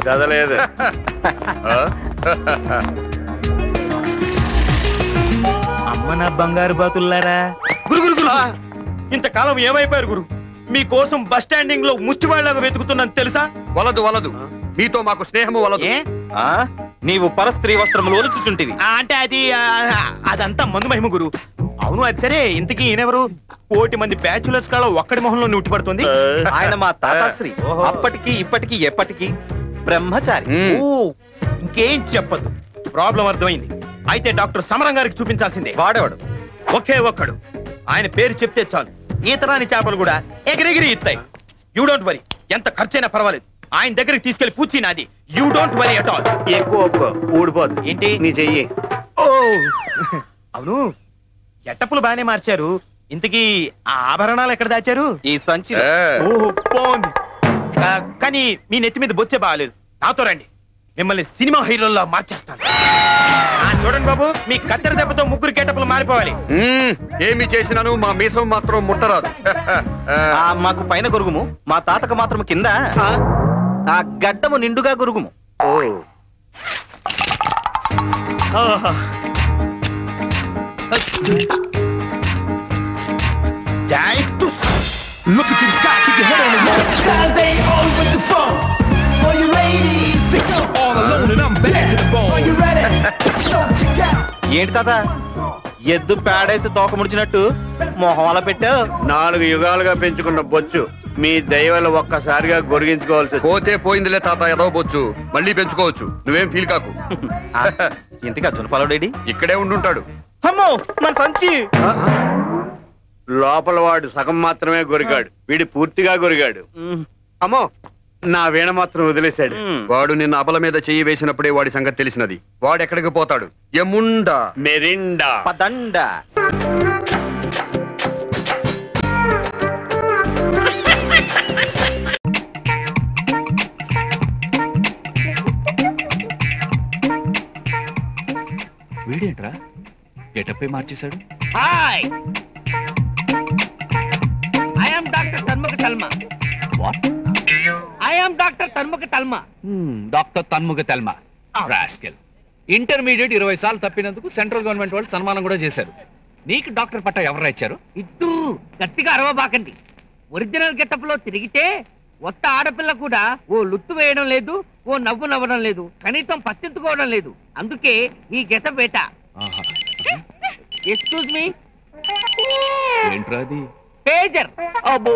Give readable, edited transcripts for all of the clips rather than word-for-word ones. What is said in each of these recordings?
చదలేదు. అమ్మ నా బంగారు బాతుల్లారా. గురు గురు గురు ఇంతకాలం ఏమైపోయారు గురు? మీకోసం బస్ స్టాండింగ్ లో ముష్టివాళ్లాగా వెతుకుతున్నాను తెలుసా? వలదు వలదు, మీతో మాకు స్నేహము వలదు. నీవు పరస్త్రీ వస్త్రములు ఒలుచుచుంటివి. అంటే అదంతా మందు మహిమ గురు. అవును అది సరే, ఇంతకీ ఈయనెవరు? 1,000 మంది బ్యాచులర్స్ కాళ్ళ ఒక్కడి మొహంలో ఉట్టిపడుతుంది. ఆయన మా తాతాశ్రీ. అప్పటికి ఇప్పటికి ఎప్పటికి బ్రహ్మచారి. ఇంకేం చెప్పదు. ప్రాబ్లం అర్థమైంది. అయితే డాక్టర్ సమరం గారికి చూపించాల్సిందే. వాడేవాడు ఒకే ఒక్కడు. ఆయన పేరు చెప్తే చాలు, ఈతరాని చేపలు కూడా ఎగిరెగిరి ఇస్తాయి. యూ డోంట్ వరీ, ఎంత ఖర్చైనా పర్వాలేదు. ఆయన దగ్గరికి తీసుకెళ్లి పూచి నాది. You don't worry at all. ఎక్కువ ఊడిపోద్దు. ఏంటి నీ చెయ్యి? అవును, ఎట్టప్పులు బానే మార్చారు. ఇంతకీ ఆ ఆభరణాలు ఎక్కడ దాచారు? ఈ సంచి. పోండి. కానీ మీ నెత్తి మీద బొచ్చే బాగాలేదు. నాతో రండి, మిమ్మల్ని సినిమా హీరోల్లో మార్చేస్తాను. చూడండి బాబు, మీ కత్తెర దెబ్బతో 3 గెటప్పులు మారిపోవాలి. ఏమి చేసినాను మా మీసం మాత్రం ముట్టరాదు. మాకు పైన గొరుగుము, మా తాతకు మాత్రం కింద ఆ గడ్డము నిండుగా గొరుగుము. Look at you, the sky, keep your head on the wall. Style they all with the phone. All you ladies, pick up. All alone and I'm bad to the bone. Are you ready? So check out. ఏంటి తాత, ఎద్దు పేడేసి తోక ముడిచినట్టు మొహం అలా పెట్టావు? 4 యుగాలుగా పెంచుకున్న బొచ్చు మీ దయవల్ల ఒక్కసారిగా గొరిగించుకోవాల్సి. పోతే పోయిందిలే తాత, ఏదో బొచ్చు మళ్ళీ పెంచుకోవచ్చు. నువ్వేం ఫీల్ కాకు. ఇంతగా జునపాలుడేడి? ఇక్కడే ఉండుంటాడు. అమ్మో మన సంచి. లోపల వాడు సగం మాత్రమే గొరిగాడు, వీడి పూర్తిగా గొరిగాడు. అమ్మో, నా వీణ మాత్రం వదిలేశాడు. వాడు నిన్న అబల మీద చెయ్యి వేసినప్పుడే వాడి సంగతి తెలిసినది. వాడు ఎక్కడికి పోతాడు? ఎముండా మెరిండా పదండ. వీడేంట్రా గెటప్పే మార్చేశాడు? Hi, I am doctor Tanmukha Talma. What? I am doctor Tanmukha Talma. Doctor Tanmukha Talma. Rascal. Intermediate 20 సార్లు తప్పినందుకు సెంట్రల్ గవర్నమెంట్ వాళ్ళు సన్మానం కూడా చేశారు. నీకు డాక్టర్ పట్టా ఎవరు ఇచ్చారు? ఇద్దు గట్టిగా అరవబాకండి. ఒరిజినల్ గెటప్ లో తిరిగితే ఒక్క ఆడపిల్ల కూడా ఓ లుట్టు వేయడం లేదు, ఓ నవ్వు నవ్వడం లేదు, కనీసం పట్టించుకోవడం లేదు. అందుకే ఈ గెటప్ వేట. Excuse me. ఏంట్రా అది? పేజర్. అబ్బో,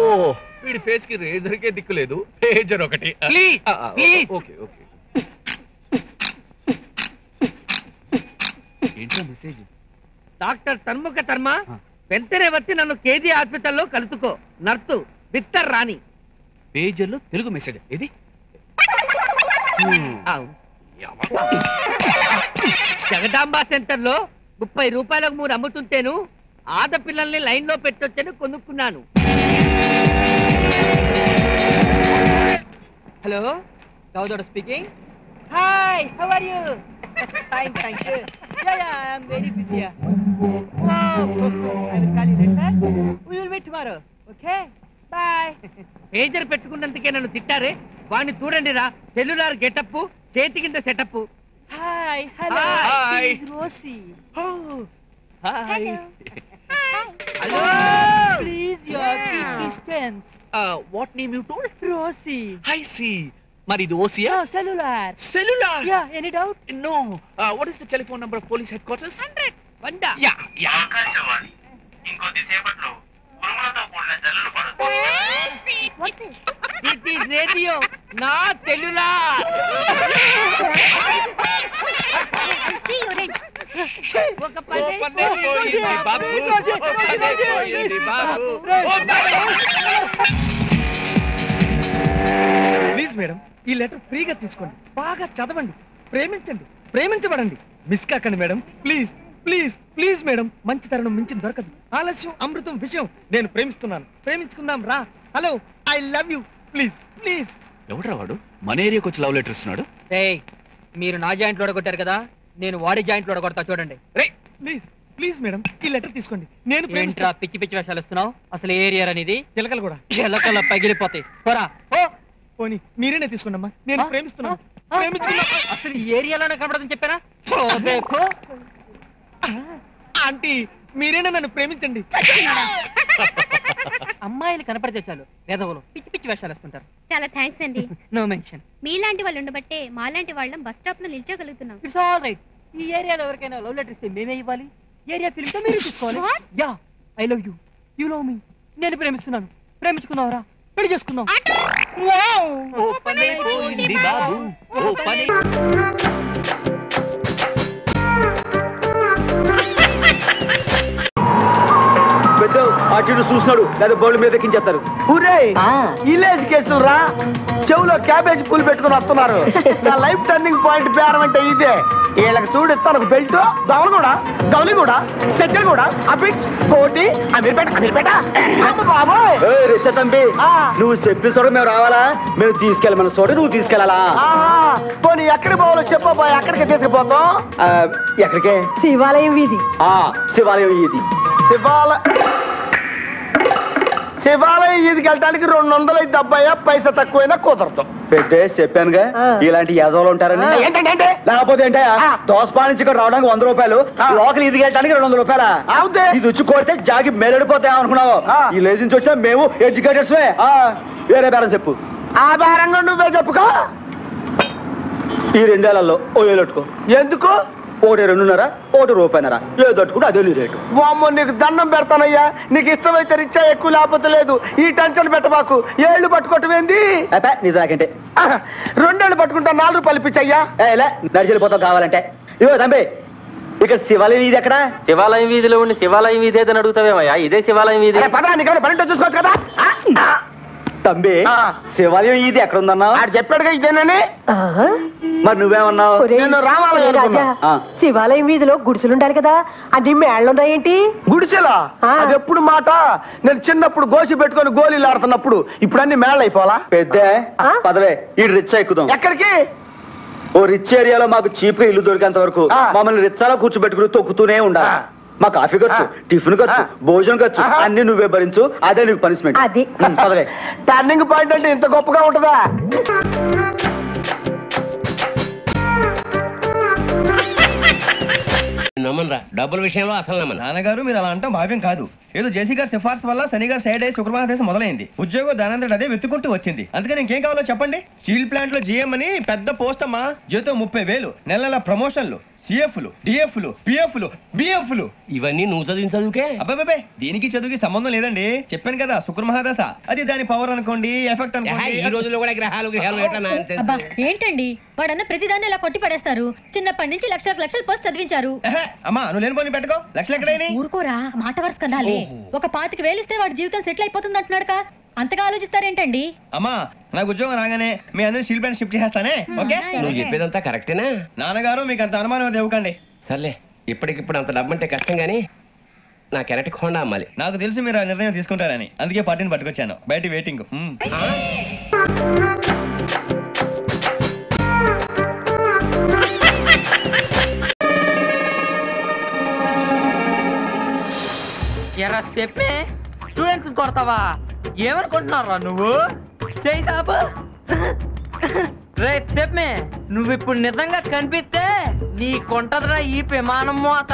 వీడి ఫేస్ కి రేజర్ కే దిక్కు లేదు, పేజర్ ఒకటి. Please please. Okay okay. ఏంట్రా మెసేజ్? డాక్టర్ తన్ముఖ తర్మ, వెంటనే వచ్చి నన్ను కేజీ హాస్పిటల్లో కలుసుకో. నర్సు బిత్తర్ రాణి. పేజర్ లో తెలుగు మెసేజ్ ఇది. జగదాంబ సెంటర్ లో 30 రూపాయలకు 3 అమ్ముతుంటేను ఆడపిల్లల్ని లైన్ లో పెట్టొచ్చని కొనుక్కున్నాను. హలో, గౌదోడ speaking. Hi, how are you? Fine, thank you. Yeah I am very busy. I will call you later. We will meet tomorrow. Okay, bye. Pager పెట్టుకున్నందుకే నన్ను తిట్టారే, వాడిని చూడండి రా. సెల్యులార్ గెటప్, చేతి కింద setup. Hi, hello, this is Rosie. Hi. Hello, please your keep distance. What name you told? Rosie. I see. మరి ఇది ఓసియా? No, cellular. Cellular? Yeah, any doubt? No. What is the telephone number of police headquarters? 100. Vanda. Yeah, yeah. Akashvani. ఇంకొద్ది సేపట్లో ఉరుములతో కూడిన జల్లులు పడుతుంది. What's this? It is radio, not cellular. ఒక పని బాబు. ప్లీజ్ మేడం, ఈ లెటర్ ఫ్రీగా తీసుకోండి, బాగా చదవండి, ప్రేమించండి, ప్రేమించబడండి, మిస్ కాకండి madam. Please please please madam, మంచి తరుణం మించిన దొరకదు. ఆలస్యం అమృతం విషయం. నేను ప్రేమిస్తున్నాను, ప్రేమించుకుందాం రా. Hello, I love you. Please please. ఎవడ్రా వాడు మన ఏరియాకి వచ్చి లవ్ లెటర్ ఇస్తున్నాడు? మీరు నా జాయింట్ లో కొట్టారు కదా, నేను వాడి జాయింట్ లో కొడతా చూడండి. ప్లీజ్ ప్లీజ్ మేడం, ఈ లెటర్ తీసుకోండి. నేను ఏంట్రా పిచ్చి పిచ్చి వేషాలు ఇస్తున్నావు? అసలు ఏరియా అనేది చిలకలు కూడా చిలకల పగిలిపోతాయి. పోరా. పోనీ మీరేనే తీసుకోండి అమ్మా, నేను ప్రేమిస్తున్నాను. ప్రేమించుకున్నాం. అసలు ఈ ఏరియాలోనే కనపడదని చెప్పారా? ఆంటీ మీరేనా నన్ను ప్రేమించండి. అమ్మాయిలు కనపడితే చాలు వేదవులు పిచ్చి పిచ్చి వేషాలు వేస్తుంటారు. చాలా థ్యాంక్స్ అండి. No mention. మీలాంటి వాళ్ళు ఉండబట్టే మాలాంటి వాళ్ళం బస్ స్టాప్ లో నిల్చోగలుగుతున్నాం. It's all right. ఈ ఏరియాలో ఎవరికైనా లవ్ లెటర్ ఇస్తే మేమే ఇవ్వాలి. ఏరియా ఫీలింగ్ తో మీరు తీసుకోవాలి. Yeah I love you, you love మీ. నేను ప్రేమిస్తున్నాను. ప్రేమించుకున్నావరా? పెళ్లి చేసుకుందాం. ఓ పనే పోయింది బాబు, ఓ పనే. పెద్ద అటు చూస్తున్నాడు లేదా బౌల్ మీద ఎక్కించేస్తారు. విలేజ్ కేసులు రా, చెవులో క్యాబేజ్ పూలు పెట్టుకుని వస్తున్నారు. నా లైఫ్ టర్నింగ్ పాయింట్ పేరం అంటే ఇదే. వీళ్ళకి చూడిస్తాను బెల్ట్, దవలు కూడా, గౌలి కూడా, చెద్దలు కూడా, అబిట్స్, కోటి, అమీర్పేట. బాబోయ్ తంబి, నువ్వు చెప్పిన చోట మేము రావాలా? మేము తీసుకెళ్ళమన్న చోట నువ్వు తీసుకెళ్ళాలా? పోనీ ఎక్కడికి పోవాలో చెప్పబోయ్, ఎక్కడికి తీసుకుపోతాం? ఎక్కడికే? శివాలయం వీధి. శివాలయం వీధి. శివాలయం ఈదికి వెళ్ళడానికి 200 అయితే అబ్బాయి, పైసా తక్కువైనా కుదరదు. పెద్ద చెప్పానుగా ఇలాంటి యాదవులు ఉంటారని. లేకపోతే ఏంటా దోసపా నుంచి ఇక్కడ రావడానికి 100 రూపాయలు, లోకల్ ఈదికి వెళ్ళడానికి 200 రూపాయల. ఇది వచ్చి కొడితే జాగి మేలడిపోతాయి అనుకున్నావు. ఈ లేజ్ నుంచి వచ్చినా మేము ఎడ్యుకేటర్స్. వేరే బేరం చెప్పు. ఆ బేరంగా నువ్వే చెప్పుకో. ఈ 2 ఏళ్లలో ఓ ఏళ్ళు పెట్టుకో. ఎందుకు? ఒకటి 2.5, ఒకటి రూపాయన్నర. ఏదో తట్టుకుంటే అదే రేటు. వామ్మో, నీకు దండం పెడతానయ్యా. నీకు ఇష్టమైతే రిచ్చా ఎక్కువ, లేకపోతే లేదు. ఈ టెన్షన్ పెట్టబాకు. 7 పట్టుకోవటమేంది? నీ దాకంటే 2 ఏళ్ళు పట్టుకుంటా. 4 రూపాయలు ఇప్పించయ్యా. నడిచెళ్ళిపోతావు కావాలంటే. ఇదిగో తంబి, ఇక్కడ శివాలయం వీధి ఎక్కడ? శివాలయం వీధిలో ఉండి శివాలయం వీధి ఏదని అడుగుతావేమయ్యా? ఇదే శివాలయం వీధి. పదా, నీకు పన్నెండు చూసుకోవచ్చు కదా. తంబి, శివాలయం ఇది ఎక్కడ ఉందన్నావు? ఆడు చెప్పాడుగా ఇదేనని. మరి నువ్వేమన్నావు? నేను రావాలనుకున్నా. శివాలయం వీధిలో గుడిసెలుండాలి కదా, అది మేళ్ళున్నాయేంటి? గుడిసెలా? అది ఎప్పుడు మాట? నేను చిన్నప్పుడు గోసి పెట్టుకొని గోళీలు ఆడుతున్నప్పుడు. ఇప్పుడు అన్ని మేళ అయిపోవాలా? పెద్ద పదవే, ఈ రిచ్చా ఎక్కుదాం. ఎక్కడికి? ఓ రిచ్ ఏరియాలో మాకు చీప్ గా ఇల్లు దొరికేంత వరకు మమ్మల్ని రిచ్చాలో కూర్చోబెట్టుకుని తొక్కుతూనే ఉండాలి. మా కాఫీ ఖర్చు, టిఫిన్ ఖర్చు, భోజనం ఖర్చు అన్ని నువ్వే భరించు. అదే నీకు పనిష్మెంట్. అది టర్నింగ్ పాయింట్ అంటే ఇంత గొప్పగా ఉంటుందా? నమ్మనరా డబ్బుల విషయంలో అసలు నమ్మను. నాన్నగారు మీరు అలా అంటాం భావ్యం కాదు. ఏదో జేసీ గారి సిఫార్సు వల్ల శని గారు సైడ్ అయ్యి శుక్రవారం మొదలైంది. ఉద్యోగం దానంతటి అదే వెతుకుంటూ వచ్చింది. అందుకని ఇంకేం కావాలో చెప్పండి. స్టీల్ ప్లాంట్ లో జీఎం అని పెద్ద పోస్ట్ అమ్మా. జీతం 30,000, నెల నెల ప్రమోషన్లు, సిఎఫ్లు, డిఎఫ్లు, పిఎఫ్లు, బిఎఫ్లు. ఇవన్నీ నువ్వు చదివిన చదువుకే? అబ్బాబే, దీనికి చదువుకి సంబంధం లేదండి. చెప్పాను కదా శుక్ర మహాదశ. అది దాని పవర్ అనుకోండి, ఎఫెక్ట్ అనుకోండి. ఈ రోజుల్లో కూడా గ్రహాలు ఏంటండి వాడన్న ప్రతిదాన్ని ఇలా కొట్టి పడేస్తారు. చిన్నప్పటి నుంచి లక్షలు పోస్ట్ చదివించారు. అమ్మా నువ్వు లేని పోనీ పెట్టుకో. లక్షలు ఎక్కడైనా ఊరుకోరా, మాట వరుస కదాలే. ఒక 25,000 ఇస్తే వాడి జీవితం సెటిల్ అయిపోతుంది అంటున్నాడుగా. అంతగా ఆలోచిస్తారేంటండి? అమ్మా నాకు ఉద్యోగం రాగానే మీ అందరినీ స్టీల్ ప్లాంట్ షిఫ్ట్ చేస్తానే. ఓకే? నువ్వు చెప్పేదంతా కరెక్టేనా? నాన్నగారు మీకు అంత అనుమానం అది ఇవ్వకండి. సర్లే, ఇప్పటికిప్పుడు అంత డబ్బు అంటే కష్టం గానీ నాకు ఎలక్ట్రిక్ హోండా అమ్మాలి. నాకు తెలుసు మీరు ఆ నిర్ణయం తీసుకుంటారని, అందుకే పార్టీని పట్టుకొచ్చాను. బయట వెయిటింగ్. ఎరా చెప్పే స్టూడెంట్స్ కొడతావా? ఏమనుకుంటున్నారా నువ్వు? చేయి సాబు. రే చెప్పే, నువ్వు ఇప్పుడు నిజంగా కనిపిస్తే నీ కొంటదిరా ఈ విమానం మోత.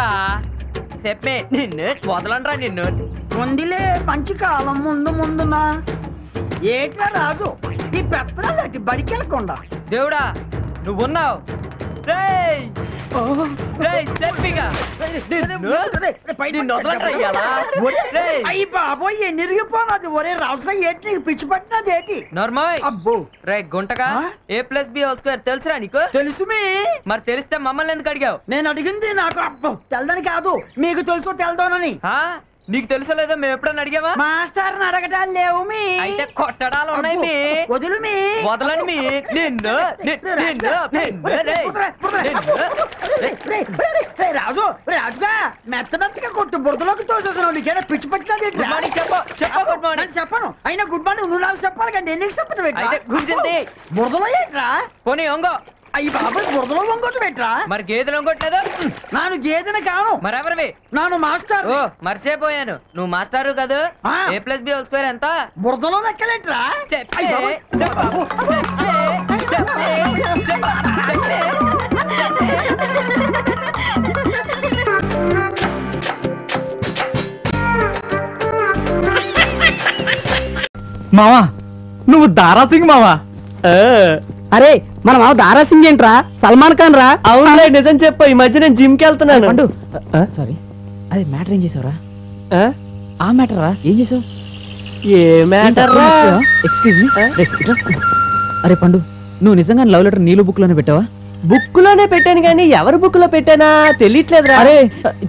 చెప్పే నిన్ను వదలండ్రా. నిన్ను ముందులే మంచి కాలం ముందునా ఏట్లా రాజు ఈ పెత్తనాలు బడికెళ్ళకుండా. దేవుడా నువ్వున్నావు. అయ్యి బాబోయ్ ఎన్నిరిగిపోనది. ఒరే రాజుగా ఏంటి నీకు పిచ్చి పట్టినది ఏంటి? నార్మల్. అబ్బో రే గుంటగా A+B² తెలుసురా నీకు? తెలుసు మీ. మరి తెలిస్తే మమ్మల్ని ఎందుకు అడిగావు? నేను అడిగింది నాకు అబ్బో తెల్దని కాదు, మీకు తెలుసు తెల్దోనని. నీకు తెలుసలేదో మేము ఎప్పుడన్నా అడిగావా? మాస్టర్ అడగటాలు లేవు మీ. అయితే కొట్టడాలు ఉన్నాయి మీ. వదులు మీ. వదలని మీ. నిన్ను రాజుగా మెత్తగా కొట్టు బురదలోకి తోసేసిన నీకేనా పిచ్చి పట్టినది? చెప్పను. అయినా గుడ్ మార్నింగ్ నువ్వు నాకు చెప్పాలి కండి. ఎన్నికి చెప్పదు బురదలో ఏంట్రా? పోనీ ఒంగో. అయ్యి బాబు బురదలో వంగొట్టు పెట్టరా? మరి గేదెలు వంగొట్టలేదు. నాను గేదెని కాను. మరెవరివి? నాను మాస్టర్. మర్చిపోయాను, నువ్వు మాస్టారు కాదు. A+B² ఎంత? బురదలో లెక్కలేట్రా? మావా నువ్వు దారా సింగ్ మావా అరే మన మావ దారా సింగ్ ఏంట్రా సల్మాన్ ఖాన్ రా అవునా నిజం చెప్పు ఈ మధ్య నేను జిమ్ కి వెళ్తున్నాను సారీ అది మ్యాటర్ ఏం చేసావురా ఆ మ్యాటర్ రా ఏం చేసావు ఏ మ్యాటర్ రా ఎక్స్క్యూజ్ మీ అరే పండు నువ్వు నిజంగా లవ్ లెటర్ నీళ్ళు బుక్ లోనే పెట్టావా బుక్ లోనే పెట్టాను కానీ ఎవరి బుక్ లో పెట్టానా తెలియట్లేదురా అరే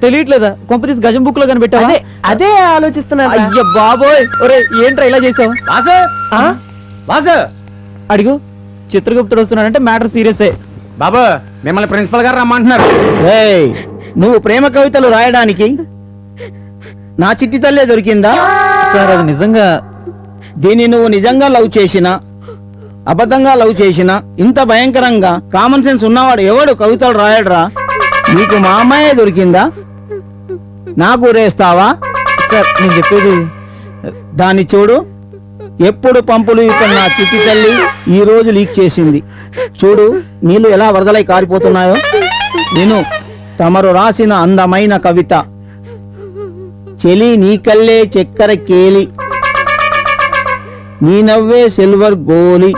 తెలియట్లేదా కొంపతీసి గజం బుక్ లో కానీ పెట్టావా అదే ఆలోచిస్తున్నా అయ్య బాబోయ్ ఒరే ఏంట్రా ఇలా చేసావు అడిగు చిత్రగుప్తుడు వస్తున్నాడంటే మ్యాటర్ సీరియస్ బాబు మిమ్మల్ని ప్రిన్సిపల్ గారు రమ్మంటున్నారు నువ్వు ప్రేమ కవితలు రాయడానికి నా చిట్టి తల్లే దొరికిందా సార్ అది నిజంగా దీన్ని నువ్వు నిజంగా లవ్ చేసినా అబద్ధంగా లవ్ చేసినా ఇంత భయంకరంగా కామన్ సెన్స్ ఉన్నవాడు ఎవడు కవితలు రాయడరా నీకు మా అమ్మాయే దొరికిందా నాకు ఊరేస్తావా సార్ నేను చెప్పేది దాన్ని చూడు ఎప్పుడు పంపులు ఇక్కడ నా చిట్టి తల్లి ఈ రోజు లీక్ చేసింది చూడు నీళ్లు ఎలా వరదలై కారిపోతున్నాయో నేను తమరు రాసిన అందమైన కవిత చెలి నీ కల్లే చక్కెర కేలి నీ నవ్వే సిల్వర్ గోలి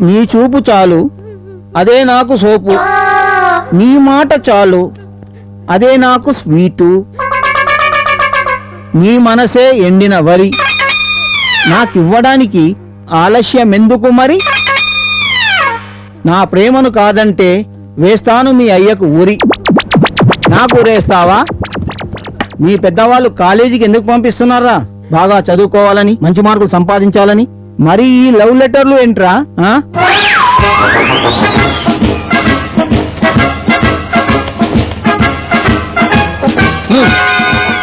నీ చూపు చాలు అదే నాకు సోపు నీ మాట చాలు అదే నాకు స్వీటు నీ మనసే ఎండిన వరి నాకివ్వడానికి ఆలస్యం ఎందుకు మరి నా ప్రేమను కాదంటే వేస్తాను మీ అయ్యకు ఊరి నాకు ఊరేస్తావా మీ పెద్దవాళ్ళు కాలేజీకి ఎందుకు పంపిస్తున్నారా బాగా చదువుకోవాలని మంచి మార్కులు సంపాదించాలని మరి ఈ లవ్ లెటర్లు ఏంట్రా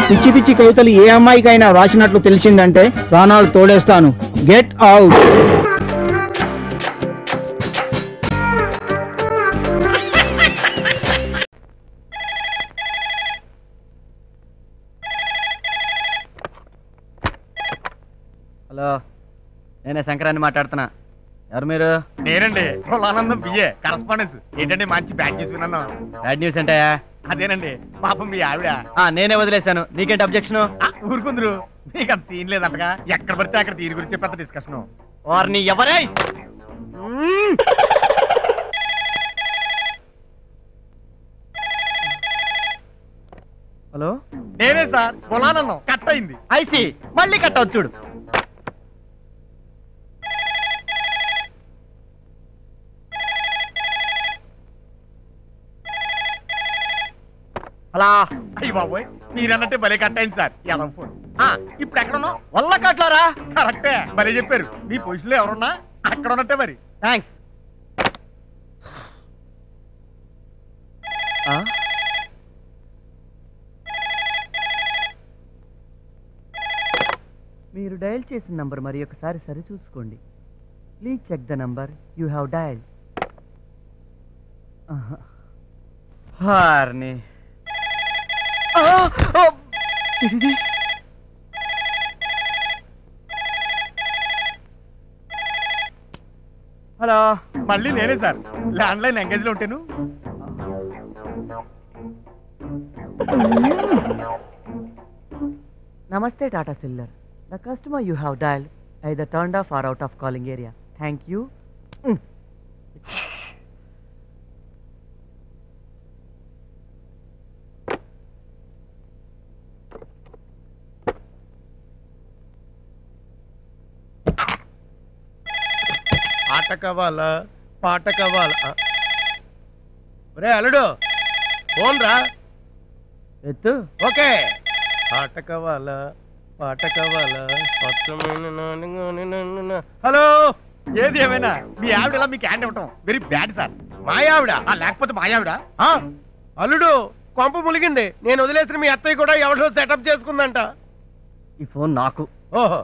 పిచ్చి పిచ్చి కవితలు ఏ అమ్మాయికైనా రాసినట్లు తెలిసిందంటే ప్రాణాలు తోడేస్తాను గెట్ అవుట్ హలో నేనే శంకరాన్ని మాట్లాడుతున్నా ఎవరు మీరు నేనండి ఆనందం బియ్యే కరస్పాండెన్స్ ఏంటండి మంచి బ్యాగ్ తీసుకున్నాను బ్యాడ్ న్యూస్ అంటే అదేనండి పాపం మీ ఆవిడ నేనే వదిలేశాను నీకేంటి అబ్జెక్షన్ ఊరుకుందరు మీకు అంత సీన్ లేదంటగా ఎక్కడ పడితే అక్కడ దీని గురించి పెద్ద డిస్కషన్ వారిని ఎవరై హలో నేనే సార్ పొలానన్నాం కట్ అయింది ఐసి మళ్ళీ కట్ అవుతుంది చూడు అలా అయ్యి బాబోయ్ మీరన్నట్టే భలే కట్ అయింది సార్ యాదవ్ ఫోన్ ఇప్పుడు ఎక్కడున్నావు వల్ల కట్లారా కరెక్టే భలే చెప్పారు మీ పొజిషన్ లో ఎవరున్నా అక్కడ ఉన్నట్టే మరి థ్యాంక్స్ మీరు డయల్ చేసిన నంబర్ మరి ఒకసారి సరి చూసుకోండి please check the number you have dial హార్ని హలో మళ్ళీ నేనే సార్ ల్యాండ్ లైన్ ఎంగేజ్ లో ఉంటాను నమస్తే Tata cellular the customer you have dial either turned off or out of calling area thank you ఆట కావాలా పాట కావాలా రే అల్లుడు ఫోన్ రా ఎత్తు ఓకే ఆట కావాలా పాట కావాలా హలో ఏది ఏమైనా మీ ఆవిడ ఇలా మీకు హ్యాండ్ ఇవ్వటం వెరీ బ్యాడ్ సార్ మా ఆవిడ లేకపోతే మా ఆవిడ అల్లుడు కొంప ములిగింది నేను వదిలేసిన మీ అత్తయ్య కూడా ఎవడో సెటప్ చేసుకుందంట ఈ ఫోన్ నాకు ఓహో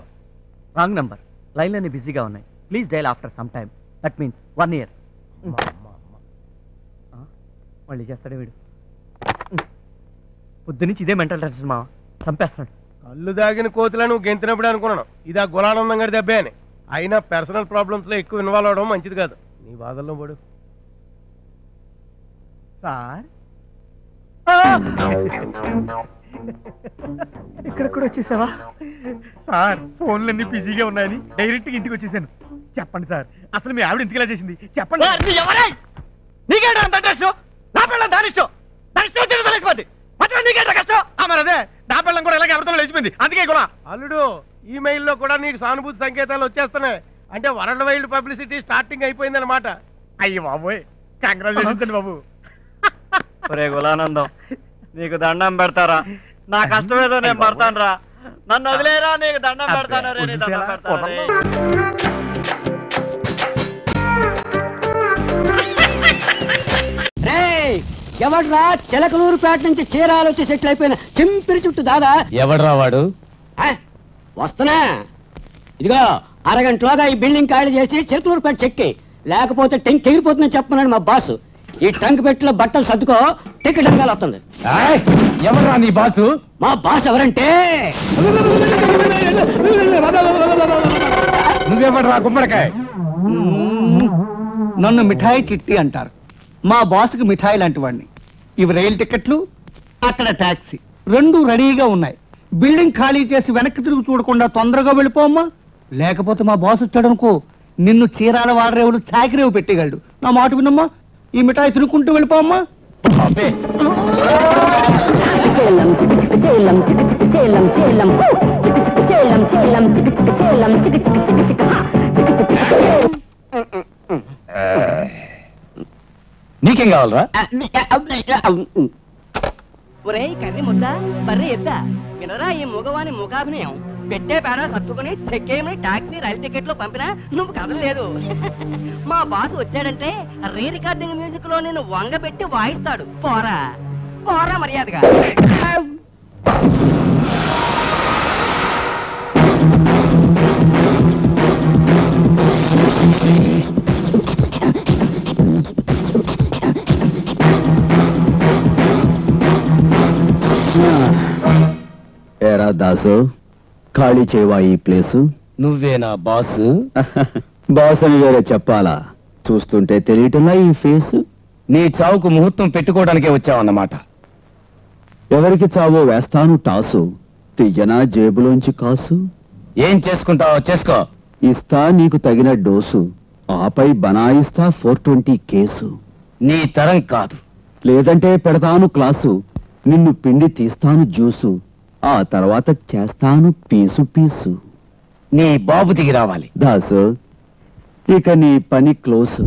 రాంగ్ నంబర్ లైన్లన్నీ బిజీగా ఉన్నాయి please dial after some time that means 1 year మళ్ళీ చేస్తాడే వీడు పొద్దు నుంచి ఇదే మెంటల్ టెన్షన్ మా చంపేస్తున్నాడు కళ్ళు దాగిన కోతిలా నువ్వు గెంతినప్పుడు అనుకున్నాను ఇదా గులానందం గడి దెబ్బే అని అయినా పర్సనల్ ప్రాబ్లమ్స్ లో ఎక్కువ ఇన్వాల్వ్ అవడం మంచిది కాదు. నీ బాధల్లో పడు. సార్ ఇక్కడ కూడా వచ్చేసావా సార్? ఫోన్లన్నీ బిజీగా ఉన్నాయని డైరెక్ట్ గా ఇంటికి వచ్చేసాను. చెప్పండి సార్, అసలు మీ ఆవిడ ఇంటికి ఇలా చేసింది చెప్పండి. నీకేంటి అంత ఇంట్రెస్ట్? నా పిల్లలు దాని ఇష్టం, దాని ఇష్టం వచ్చి తెలిసిపోద్ది. నీకేంట కష్టం? మరి అదే నా పిల్లం కూడా ఇలాగే ఎవరితో లేచిపోయింది, అందుకే కూడా. అల్లుడు, ఈమెయిల్లో కూడా నీకు సానుభూతి సంకేతాలు వచ్చేస్తున్నాయి. అంటే వరల్డ్ వైల్డ్ పబ్లిసిటీ స్టార్టింగ్ అయిపోయింది అనమాట. అయ్యి బాబోయ్, కంగ్రాచులేషన్స్ బాబు. ఒరే గులానందం, నీకు దండం పెడతారా? నా కష్టమేదో నేను పడతాను రా, నన్ను వదిలేరా, నీకు దండం పెడతాను రే, నీ దండం పెడతాను రే. ఎవడ్రా చిలకలూరుపేట నుంచి చీరాలు వచ్చి సెటిల్ అయిపోయిన చింపిరి చుట్టూ దాదా? ఎవడ్రా వాడు? వస్తున్నా, ఇదిగో అరగంటలోగా ఈ బిల్డింగ్ ఖాళీ చేసి చిలకలూరుపేట చెక్కి, లేకపోతే టెంక్ ఎగిరిపోతుందని చెప్పమన్నాడు మా బాసు. ఈ టంక్ పెట్టిలో బట్టలు సర్దుకో, టికెట్ అంగాలు వస్తుంది. ఎవరా నీ బాసు? మా బాస్ ఎవరంటే నువ్వెవడ్రా గుమ్మడికాయ? నన్ను మిఠాయి చిట్టి అంటారు. మా బాస్కి మిఠాయి లాంటి వాడిని. ఇవి రైలు టికెట్లు, అక్కడ టాక్సీ, రెండు రెడీగా ఉన్నాయి. బిల్డింగ్ ఖాళీ చేసి వెనక్కి తిరుగు చూడకుండా తొందరగా వెళ్ళిపోమ్మా, లేకపోతే మా బాస్ వచ్చాడనుకో నిన్ను చీరాల వాడరేవులు చాకిరేవు పెట్టేయగలడు. నా మాట వినమ్మా, ఈ మిఠాయి తినుకుంటూ వెళ్ళిపోమ్మా. నీకేం కావాలరా? ఒరే కర్రీ ముద్ద, బర్రె ఎద్ద, వినరా ఈ మగవాని ముఖాభినయం. పెట్టే పేడ సర్దుకుని చెక్కేయమని టాక్సీ రైలు టికెట్ లో పంపినా నువ్వు కదలలేదు. మా బాస్ వచ్చాడంటే రీ రికార్డింగ్ మ్యూజిక్ లో నేను వంగబెట్టి వాయిస్తాడు. పోరా పోరా మర్యాదగా. ఏరా దాసు, ఖాళీ చేయవా ఈ ప్లేసు? నువ్వేనా బాస్? బాస్ అని వేరే చెప్పాలా? చూస్తుంటే తెలియటంలా ఈ ఫేస్. నీ చావుకు ముహూర్తం పెట్టుకోవడానికే వచ్చావన్నమాట. ఎవరికి చావో వేస్తాను టాసు, తియ్యనా జేబులోంచి కాసు. ఏం చేసుకుంటావో చేసుకో. ఇస్తా నీకు తగిన డోసు, ఆపై బనాయిస్తా 420 కేసు. నీ తరం కాదు. లేదంటే పెడతాను క్లాసు, నిన్ను పిండి తీస్తాను జ్యూసు, ఆ తర్వాత చేస్తాను పీసు పీసు. నీ బాబు దిగి రావాలి. దాసు, ఇక నీ పని క్లోసు.